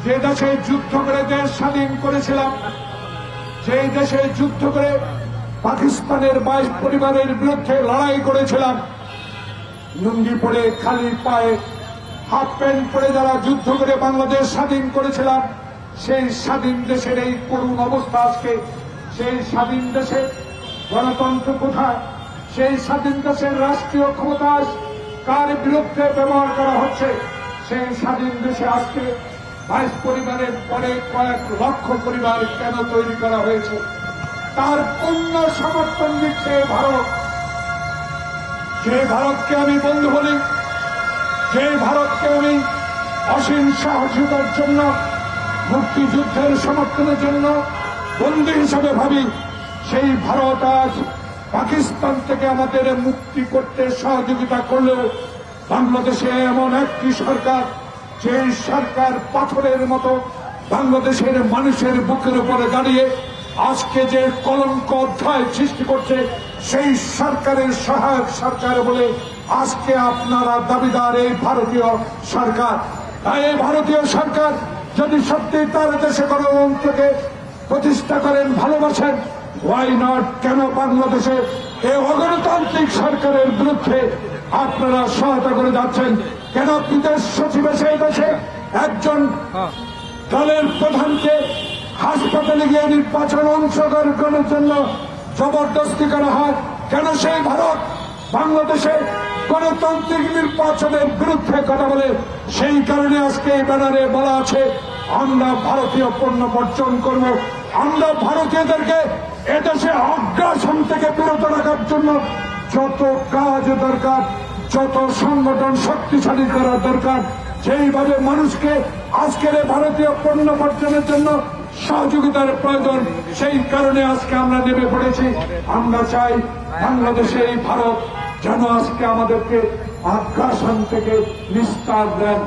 যে দেশে যুদ্ধ করে দেশ স্বাধীন করেছিলাম, সেই দেশে যুদ্ধ করে পাকিস্তানের 22 পরিবারের বিরুদ্ধে লড়াই করেছিলাম, লুঙ্গি পরে খালি পায়ে হাফ প্যান্ট পরে যারা যুদ্ধ করে বাংলাদেশ স্বাধীন করেছিলাম, সেই স্বাধীন দেশের এই করুণ অবস্থা আজকে। সেই স্বাধীন দেশে গণতন্ত্র কোথায়? সেই স্বাধীন দেশের রাষ্ট্রীয় ক্ষমতা কার বিরুদ্ধে ব্যবহার করা হচ্ছে? সেই স্বাধীন দেশে আজকে 22 পরিবারের পরে কয়েক লক্ষ পরিবার কেন তৈরি করা হয়েছে? তার পূর্ণ সমর্থন দিচ্ছে ভারত। যে ভারতকে আমি বন্ধু বলি, যে ভারতকে আমি অসীম সাহসিকতার জন্য, মুক্তিযুদ্ধের সমর্থনের জন্য বন্ধু হিসাবে ভাবি, সেই ভারত আজ পাকিস্তান থেকে আমাদের মুক্তি করতে সহযোগিতা করলেও বাংলাদেশে এমন একটি সরকার, যে সরকার পাথরের মতো বাংলাদেশের মানুষের বুকের উপরে দাঁড়িয়ে আজকে যে কলঙ্ক অধ্যায় সৃষ্টি করছে, সেই সরকারের সহায়ক সরকার বলে আজকে আপনারা দাবিদার এই ভারতীয় সরকার। তাই এই ভারতীয় সরকার যদি সত্যি তার দেশে গণতন্ত্রকে প্রতিষ্ঠা করেন, ভালোবাসেন, ওয়াই নট, কেন বাংলাদেশে এই অগণতান্ত্রিক সরকারের বিরুদ্ধে আপনারা সহায়তা করে যাচ্ছেন? কেন বিদেশ সচিব এসে দেশে একজন দলের প্রধানকে হাসপাতালে গিয়ে নির্বাচন অংশগ্রহণের জন্য জবরদস্তি করা হয়? কেন সেই ভারত বাংলাদেশে গণতান্ত্রিক নির্বাচনের বিরুদ্ধে কথা বলে? সেই কারণে আজকে এই ব্যানারে বলা আছে, আমরা ভারতীয় পণ্য বর্জন করব। আমরা ভারতীয়দেরকে এদেশে অগ্রাসন থেকে বিরত রাখার জন্য যত কাজ দরকার, যত সংগঠন শক্তিশালী করা দরকার, সেইভাবে মানুষকে আজকের ভারতীয় পণ্য বর্জনের জন্য সহযোগিতার প্রয়োজন। সেই কারণে আজকে আমরা নেমে পড়েছি। আমরা চাই বাংলাদেশে এই ভারত যেন আজকে আমাদেরকে আগ্রাসন থেকে নিস্তার দেন।